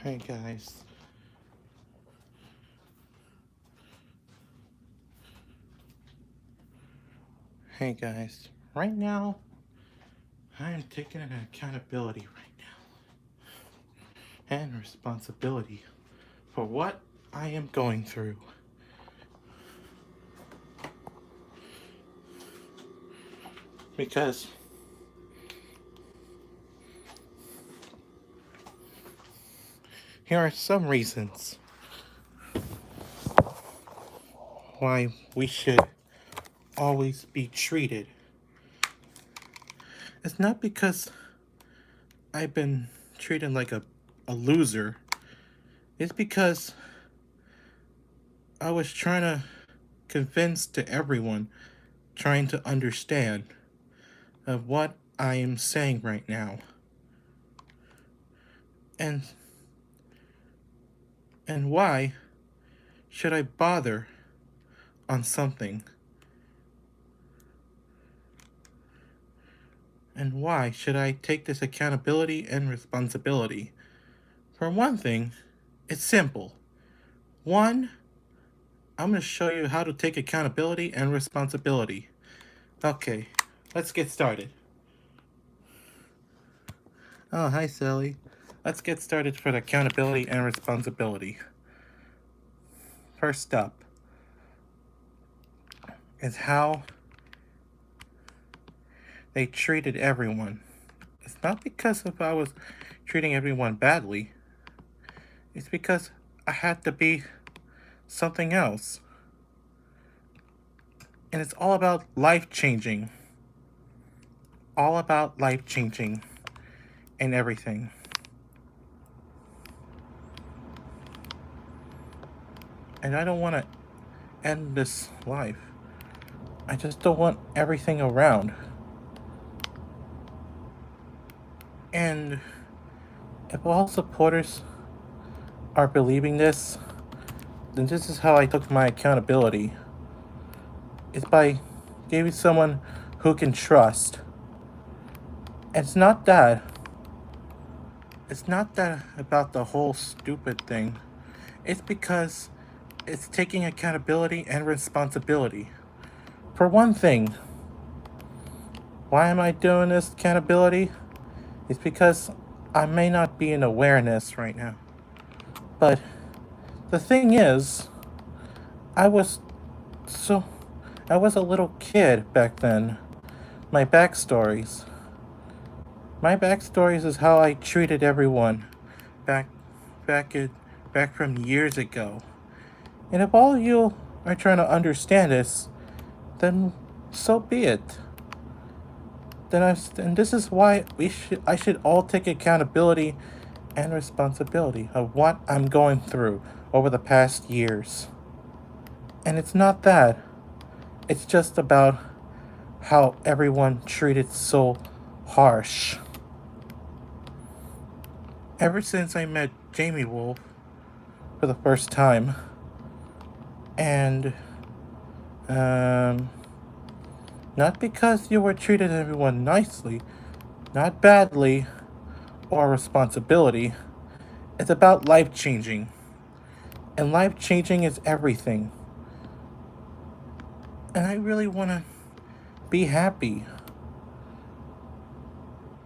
Hey guys. Hey guys. Right now, I am taking an accountability right now and responsibility for what I am going through. Because here are some reasons why we should always be treated. It's not because I've been treated like a loser. It's because I was trying to convince to everyone, trying to understand of what I am saying right now. And why should I bother on something? And why should I take this accountability and responsibility? For one thing, it's simple. One, I'm going to show you how to take accountability and responsibility. Okay, let's get started. Oh, hi, Sally. Let's get started for the accountability and responsibility. First up is how they treated everyone. It's not because if I was treating everyone badly, it's because I had to be something else. And it's all about life changing. All about life changing and everything. And I don't want to end this life. I just don't want everything around. And if all supporters are believing this, then this is how I took my accountability. It's by giving someone who can trust. It's not that. It's not that about the whole stupid thing. It's because it's taking accountability and responsibility. For one thing, why am I doing this accountability? It's because I may not be in awareness right now. But the thing is, I was so I was a little kid back then. My backstories. My backstories is how I treated everyone back back at back from years ago. And if all you are trying to understand this, then so be it. And this is why I should all take accountability and responsibility of what I'm going through over the past years. And it's not that. It's just about how everyone treated so harsh. Ever since I met Jamie Wolf for the first time, and um, not because you were treated everyone nicely, not badly, or responsibility. It's about life changing. And life changing is everything. And I really want to be happy.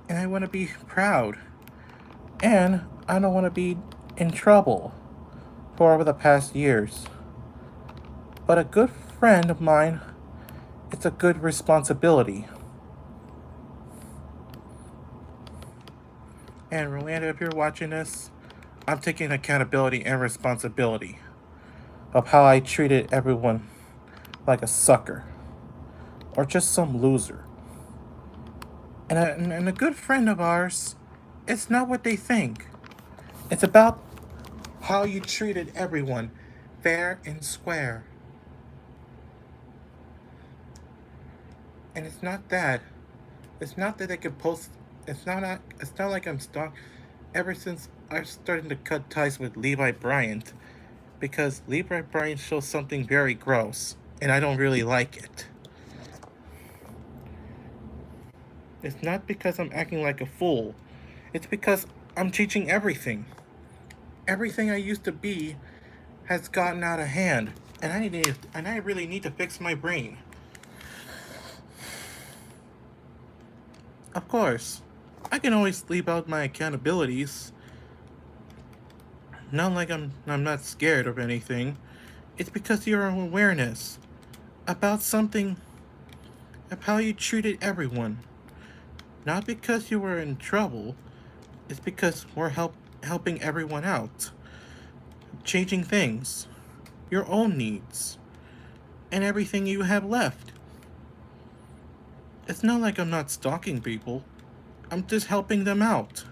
And I want to be proud. And I don't want to be in trouble for over the past years. But a good friend of mine, it's a good responsibility. And Rolanda, if you're watching this, I'm taking accountability and responsibility of how I treated everyone like a sucker or just some loser. And a good friend of ours, it's not what they think. It's about how you treated everyone, fair and square. And it's not that. It's not that they could post. It's not like I'm stuck. Ever since I started to cut ties with Levi Bryant, because Levi Bryant shows something very gross, and I don't really like it. It's not because I'm acting like a fool. It's because I'm teaching everything. Everything I used to be has gotten out of hand, and I really need to fix my brain. Of course, I can always leave out my accountabilities. Not like I'm not scared of anything. It's because your awareness about something, of how you treated everyone. Not because you were in trouble. It's because we're helping everyone out, changing things, your own needs, and everything you have left. It's not like I'm not stalking people. I'm just helping them out.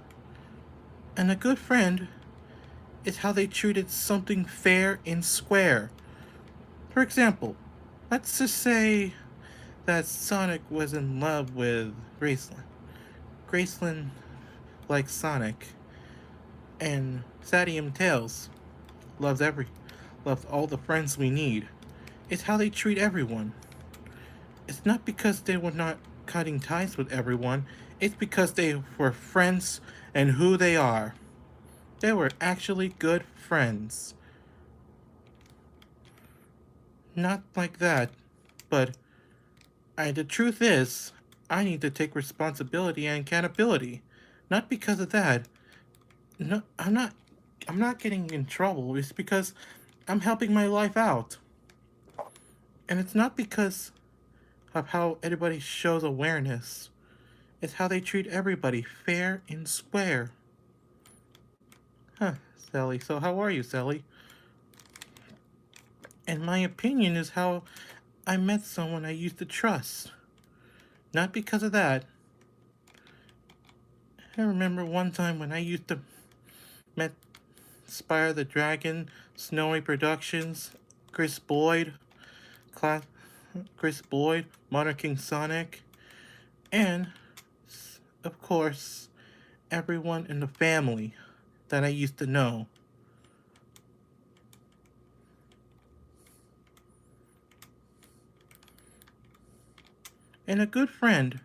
And a good friend is how they treated something fair and square. For example, let's just say that Sonic was in love with Graceland. Graceland likes Sonic, and Sadie and Tails loves loves all the friends we need. It's how they treat everyone. It's not because they were not cutting ties with everyone, it's because they were friends and who they are. They were actually good friends. Not like that, but the truth is, I need to take responsibility and accountability. Not because of that. No, I'm not getting in trouble. It's because I'm helping my life out. And it's not because of how everybody shows awareness. It's how they treat everybody fair and square. Huh, Sally. So how are you, Sally? And my opinion is how I met someone I used to trust. Not because of that. I remember one time when I used to met Spire the Dragon, Snowy Productions, Chris Boyd, Cla- Chris Boyd, Monarch King Sonic, and of course, everyone in the family that I used to know. And a good friend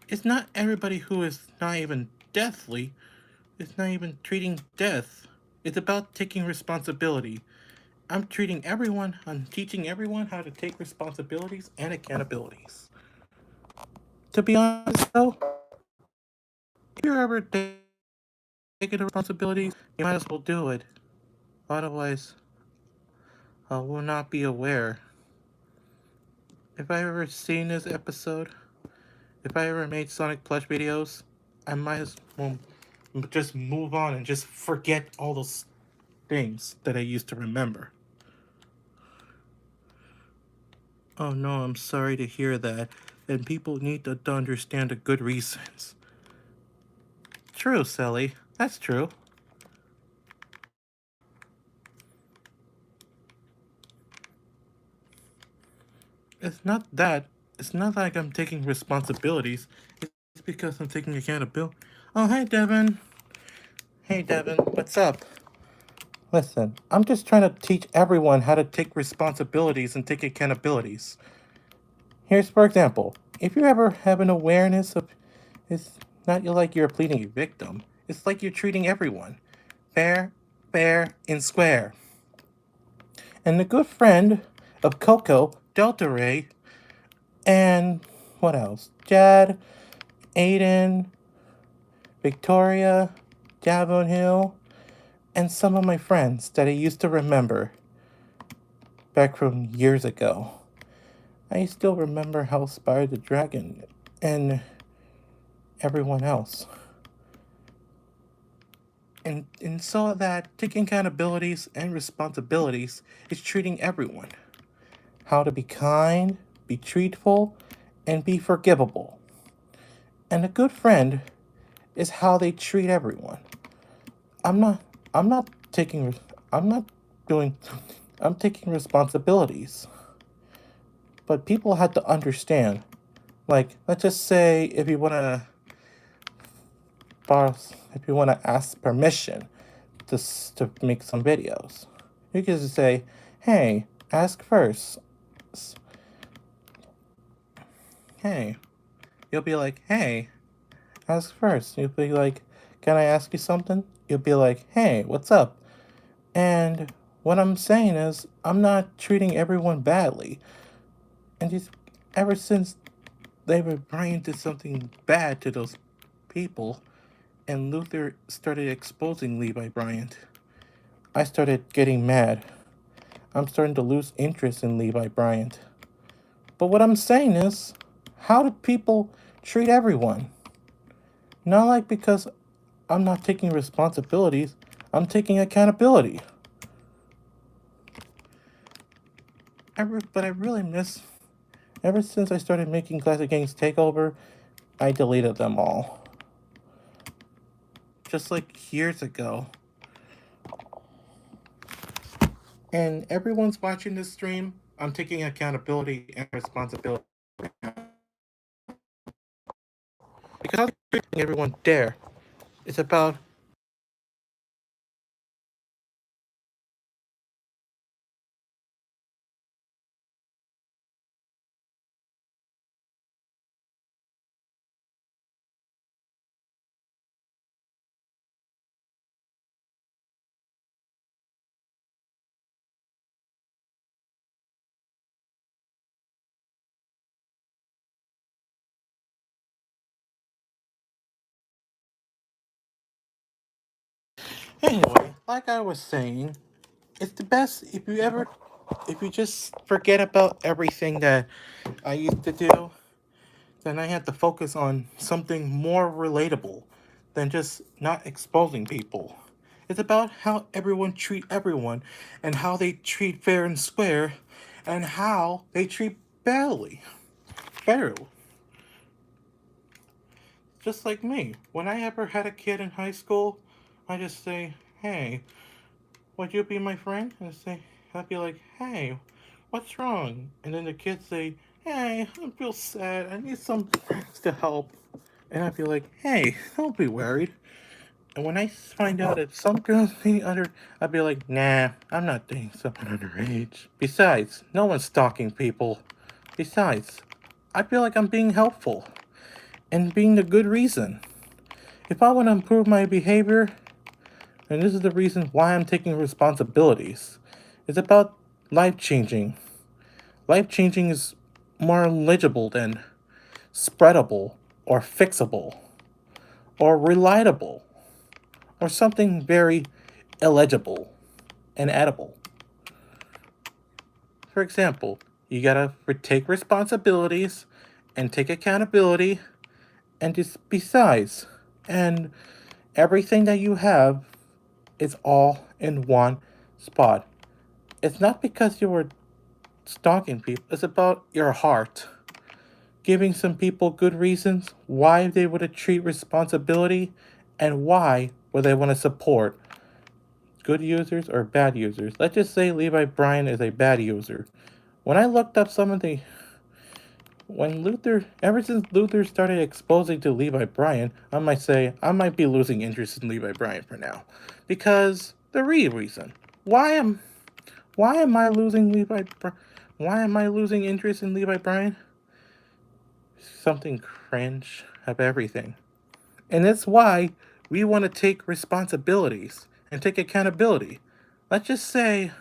is not everybody who is not even deathly, it's not even treating death. It's about taking responsibility. I'm teaching everyone how to take responsibilities and accountabilities. To be honest though, if you're ever taking the responsibilities, you might as well do it. Otherwise, I will not be aware. If I ever seen this episode, if I ever made Sonic Plush videos, I might as well just move on and just forget all those things that I used to remember. Oh no, I'm sorry to hear that. And people need to understand the good reasons. True, Sally. That's true. It's not that. It's not like I'm taking responsibilities. It's because I'm taking accountability. Oh, hey, Devin. Hey, Devin. What's up? Listen, I'm just trying to teach everyone how to take responsibilities and take accountabilities. Here's, for example, if you ever have an awareness of, it's not like you're pleading a victim. It's like you're treating everyone fair, fair, and square. And the good friend of Coco, Delta Ray, and what else? Jad, Aiden, Victoria, Javon Hill, and some of my friends that I used to remember back from years ago. I still remember how Spire the Dragon and everyone else. And so that taking accountabilities and responsibilities is treating everyone. How to be kind, be truthful, and be forgivable. And a good friend is how they treat everyone. I'm not I'm not taking I'm not doing I'm taking responsibilities. But people had to understand. Like, let's just say if you want to ask permission to make some videos, you can just say, "Hey, ask first." Hey, you'll be like, "Hey, ask first." You'll be like, "Can I ask you something?" You'll be like, "Hey, what's up?" And what I'm saying is, I'm not treating everyone badly. And just ever since David Bryan did something bad to those people, and Luther started exposing Levi Bryant, I started getting mad. I'm starting to lose interest in Levi Bryant. But what I'm saying is, how do people treat everyone? Not like because I'm not taking responsibilities, I'm taking accountability. But I really miss. Ever since I started making Classic Gangs Takeover, I deleted them all. Just like years ago. And everyone's watching this stream, I'm taking accountability and responsibility. Because I'm treating everyone there. It's about. Anyway, like I was saying, it's the best if you just forget about everything that I used to do, then I had to focus on something more relatable than just not exposing people. It's about how everyone treat everyone and how they treat fair and square and how they treat fairly. Fair. Just like me. When I ever had a kid in high school, I just say, hey, would you be my friend? And say, I'd be like, hey, what's wrong? And then the kids say, hey, I feel sad. I need some friends to help. And I'd be like, hey, don't be worried. And when I find out that some girls need under, I'd be like, nah, I'm not dating someone underage. Besides, no one's stalking people. Besides, I feel like I'm being helpful and being the good reason. If I want to improve my behavior, and this is the reason why I'm taking responsibilities, it's about life changing. Life changing is more legible than spreadable or fixable or relatable or something very illegible and edible. For example, you gotta take responsibilities and take accountability and just besides, and everything that you have is all in one spot. It's not because you were stalking people, it's about your heart. Giving some people good reasons why they would treat responsibility and why would they want to support good users or bad users. Let's just say Levi Bryan is a bad user. When I looked up some of the when Luther ever since Luther started exposing to Levi Bryan, I might say I might be losing interest in Levi Bryan for now. Because the real reason. Why am why am I losing why am I losing interest in Levi Bryan? Something cringe of everything. And that's why we want to take responsibilities and take accountability. Let's just say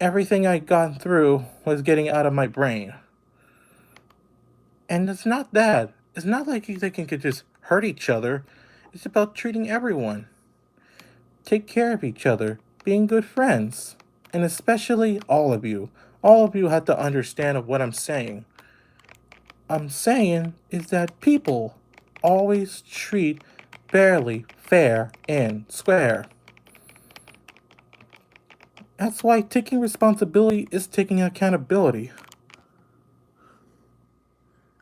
everything I got through was getting out of my brain. And it's not that. It's not like they can could just hurt each other. It's about treating everyone. Take care of each other, being good friends. And especially all of you. All of you have to understand of what I'm saying. I'm saying is that people always treat fairly, fair, and square. That's why taking responsibility is taking accountability.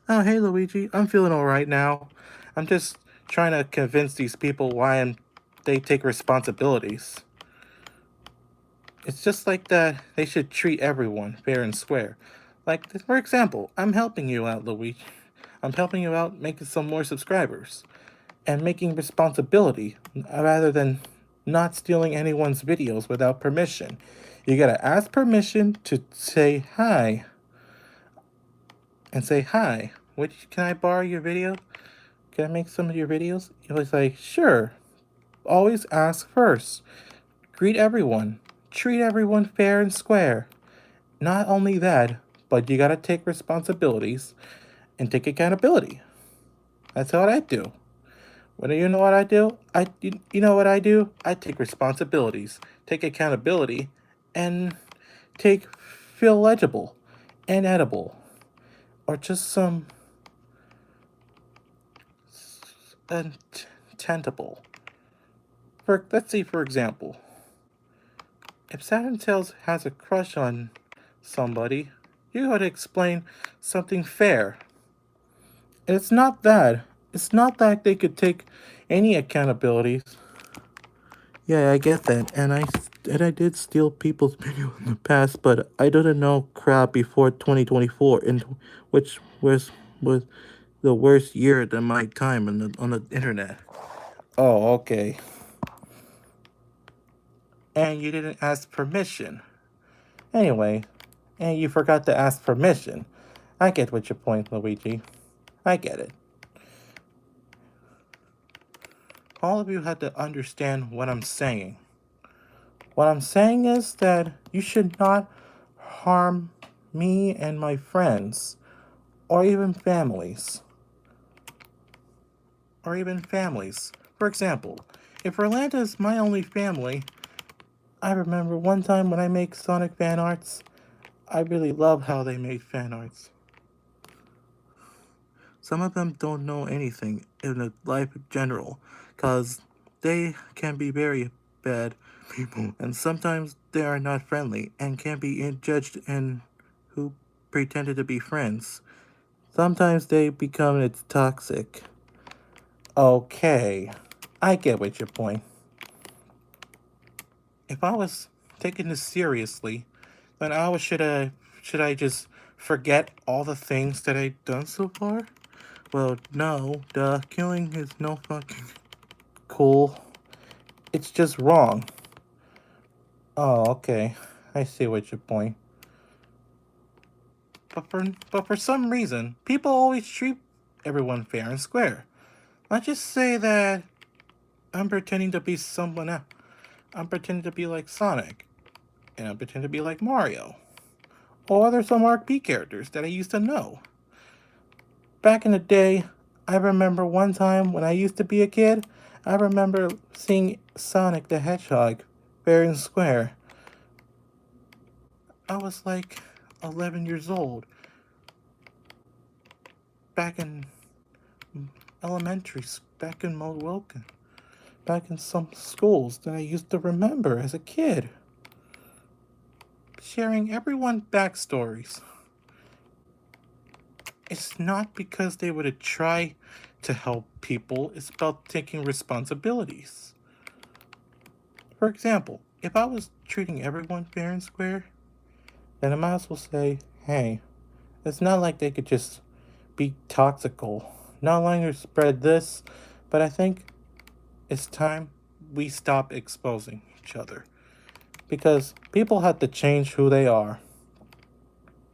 Oh, hey Luigi, I'm feeling alright now. I'm just trying to convince these people they take responsibilities. It's just like that they should treat everyone fair and square. Like, for example, I'm helping you out, Luigi. I'm helping you out making some more subscribers and making responsibility rather than not stealing anyone's videos without permission. You gotta ask permission to say hi and say hi. Can I borrow your video? Can I make some of your videos? He was like, sure. Always ask first. Greet everyone. Treat everyone fair and square. Not only that, but you gotta take responsibilities and take accountability. That's what I do. What do you know what I do? You know what I do? I take responsibilities, take accountability, and take feel legible and edible, or just some tangible. Let's see, for example, if Saturn Tails has a crush on somebody, you gotta explain something fair. And it's not that. It's not that they could take any accountabilities. Yeah, I get that, and I did steal people's video in the past, but I didn't know crap before 2024, and which was the worst year than my time on the internet. Oh, okay. And you didn't ask permission. Anyway, and you forgot to ask permission. I get what your point, Luigi. I get it. All of you had to understand what I'm saying. What I'm saying is that you should not harm me and my friends, or even families. Or even families. For example, if Orlando is my only family, I remember one time when I make Sonic fan arts, I really love how they made fan arts. Some of them don't know anything in the life in general, cause they can be very bad people, and sometimes they are not friendly and can be judged and who pretended to be friends. Sometimes they become it's toxic. Okay, I get what your point. If I was taking this seriously, then should I just forget all the things that I've done so far? Well, no, the killing is no fucking cool. It's just wrong. Oh, okay. I see what your point. But for some reason, people always treat everyone fair and square. I just say that I'm pretending to be someone else. I'm pretending to be like Sonic, and I'm pretending to be like Mario, or there's some RP characters that I used to know. Back in the day, I remember one time when I used to be a kid, I remember seeing Sonic the Hedgehog fair and square. I was like 11 years old. Back in elementary, back in Milwaukee, back in some schools that I used to remember as a kid. Sharing everyone's backstories. It's not because they would try to help people, it's about taking responsibilities. For example, if I was treating everyone fair and square, then I might as well say, hey, it's not like they could just be toxical, no longer spread this, but I think it's time we stop exposing each other. Because people have to change who they are.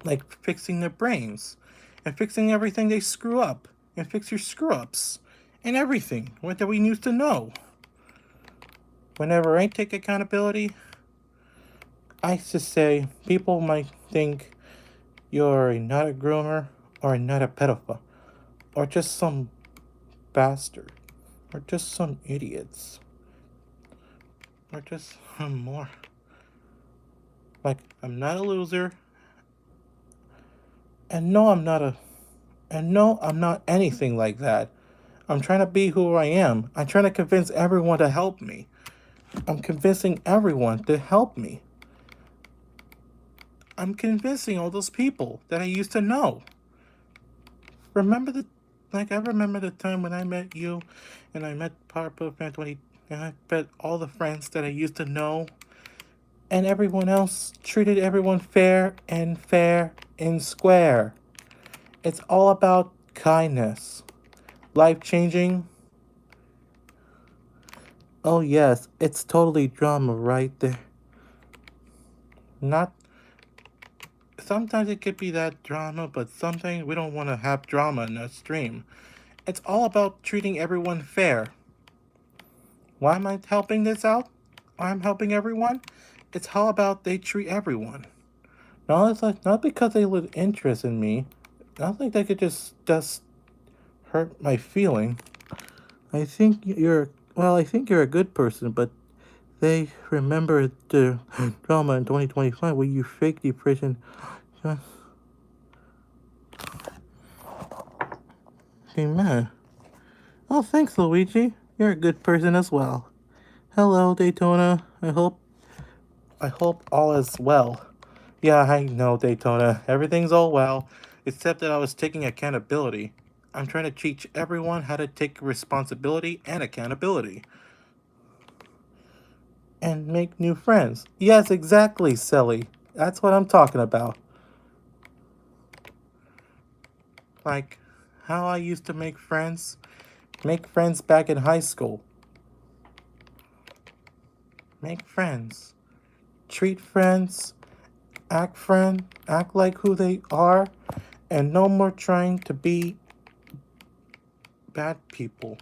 Like fixing their brains, and fixing everything they screw up, and fix your screw ups, and everything that we used to know. Whenever I take accountability, I just say people might think you're not a groomer, or not a pedophile, or just some bastard, or just some idiots, or just more. Like, I'm not a loser, and no, I'm not anything like that. I'm trying to be who I am. I'm trying to convince everyone to help me. I'm convincing everyone to help me. I'm convincing all those people that I used to know. I remember the time when I met you, and I met Papa Fan 20, and I met all the friends that I used to know, and everyone else treated everyone fair and square. It's all about kindness. Life changing. Oh, yes, it's totally drama right there. Not. Sometimes it could be that drama, but sometimes we don't want to have drama in our stream. It's all about treating everyone fair. Why am I helping this out? I'm helping everyone, it's how about they treat everyone. Not because they lose interest in me, not like they could just hurt my feeling. I think you're a good person, but they remember the drama in 2025 where you faked depression. Uh, Amen. Oh, thanks, Luigi. You're a good person as well. Hello, Daytona. I hope all is well. Yeah, I know, Daytona. Everything's all well, except that I was taking accountability. I'm trying to teach everyone how to take responsibility and accountability. And make new friends. Yes, exactly, Silly. That's what I'm talking about. Like how I used to make friends. Make friends back in high school. Make friends. Treat friends. Act like who they are. And no more trying to be bad people.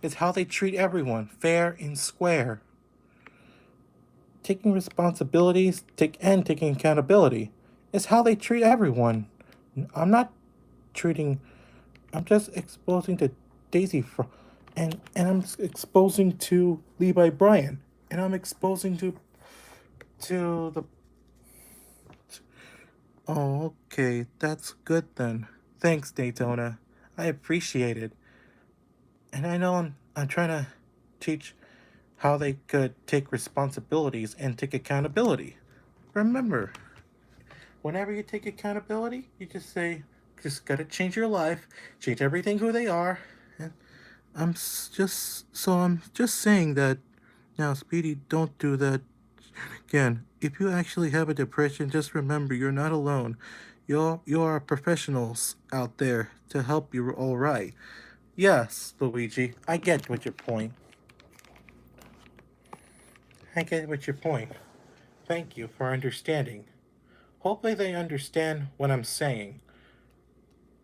It's how they treat everyone, fair and square. Taking responsibilities, taking accountability. It's how they treat everyone. I'm not treating. I'm just exposing to and I'm exposing to Levi Bryan, and I'm exposing to the. Oh, okay, that's good then. Thanks, Daytona. I appreciate it, and I know I'm trying to teach how they could take responsibilities and take accountability. Remember, whenever you take accountability, you just gotta change your life, change everything who they are. And I'm just saying that now, Speedy, don't do that again. If you actually have a depression, just remember you're not alone. You are professionals out there to help you all right. Yes, Luigi, I get what your point. I get what your point. Thank you for understanding. Hopefully they understand what I'm saying.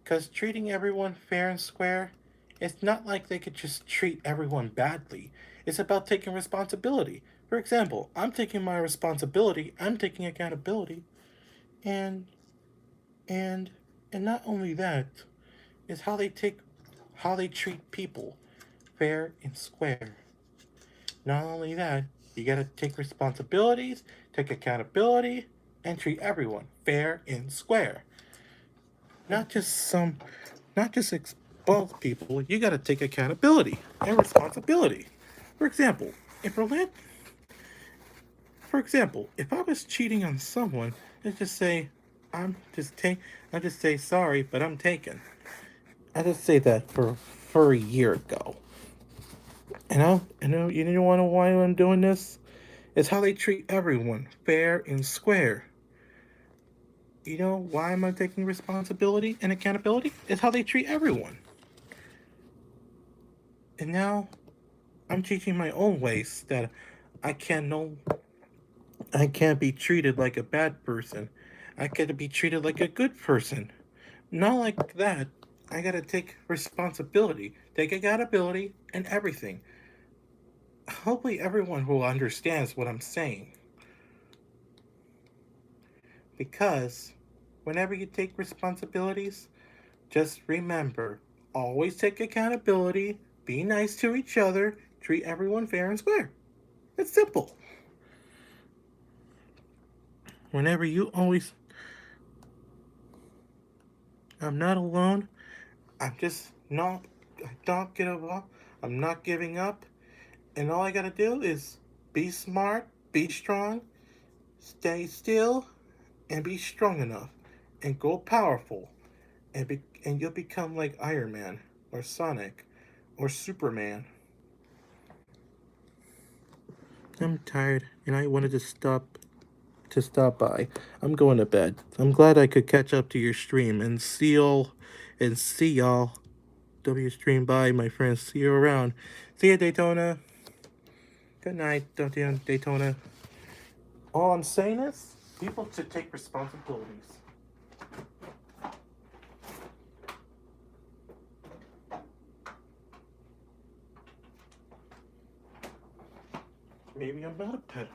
Because treating everyone fair and square, it's not like they could just treat everyone badly. It's about taking responsibility. For example, I'm taking my responsibility, I'm taking accountability, and and and not only that, is how they treat people fair and square. Not only that, you gotta take responsibilities, take accountability, and treat everyone fair and square. Not just some, not just expose people. You got to take accountability and responsibility. For example, if Roland, for example, if I was cheating on someone, let's just say, I just say sorry, but I'm taken. I just say that for a year ago. You know why I'm doing this? It's how they treat everyone, fair and square. You know why am I taking responsibility and accountability? It's how they treat everyone. And now I'm teaching my own ways that I can no I can't be treated like a bad person. I gotta be treated like a good person. Not like that. I gotta take responsibility, take accountability, and everything. Hopefully, everyone who understands what I'm saying. Because whenever you take responsibilities, just remember always take accountability, be nice to each other, treat everyone fair and square. It's simple. Whenever you always, I'm not alone. I'm just not, I don't give up. I'm not giving up. And all I gotta do is be smart, be strong, stay still, and be strong enough. And go powerful. And you'll become like Iron Man, or Sonic, or Superman. I'm tired, and I wanted to stop by. I'm going to bed. I'm glad I could catch up to your stream and see y'all. W stream by my friends. See you around. See you, Daytona. Good night, Daytona. All I'm saying is, people should take responsibilities. Maybe I'm not a pedo.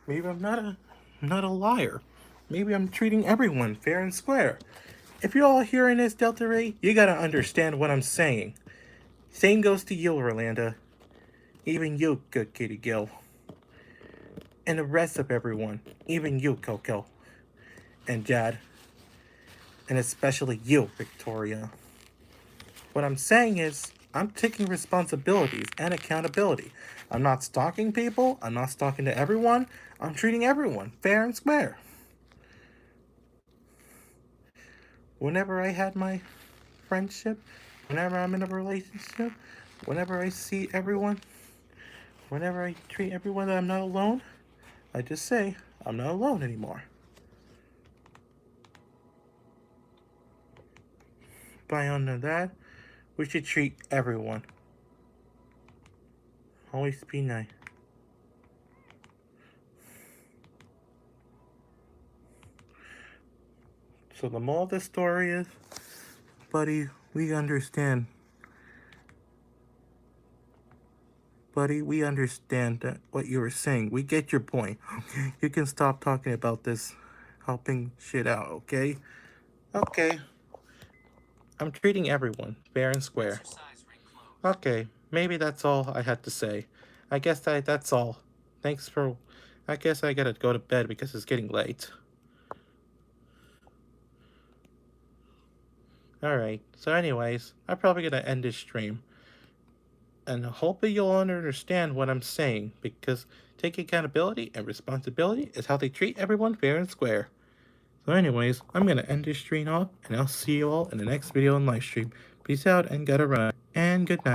Maybe I'm not a liar. Maybe I'm treating everyone fair and square. If you're all hearing this, Delta Ray, you gotta understand what I'm saying. Same goes to you, Rolanda. Even you, good Kitty Gill. And the rest of everyone. Even you, Coco. And Jad. And especially you, Victoria. What I'm saying is, I'm taking responsibilities and accountability. I'm not stalking people. I'm not stalking to everyone. I'm treating everyone fair and square. Whenever I had my friendship, whenever I'm in a relationship, whenever I see everyone, whenever I treat everyone that I'm not alone, I just say, I'm not alone anymore. By under that, we should treat everyone. Always be nice. So the moral of the story is, buddy, we understand. Buddy, we understand that what you were saying. We get your point. You can stop talking about this helping shit out, okay? Okay. I'm treating everyone fair and square. Okay, maybe that's all I had to say. I guess that's all. Thanks for. I guess I gotta go to bed because it's getting late. Alright, so, anyways, I'm probably gonna end this stream. And hopefully you'll understand what I'm saying because taking accountability and responsibility is how they treat everyone fair and square. So, anyways, I'm gonna end this stream off, and I'll see you all in the next video and live stream. Peace out and gotta run. And good night.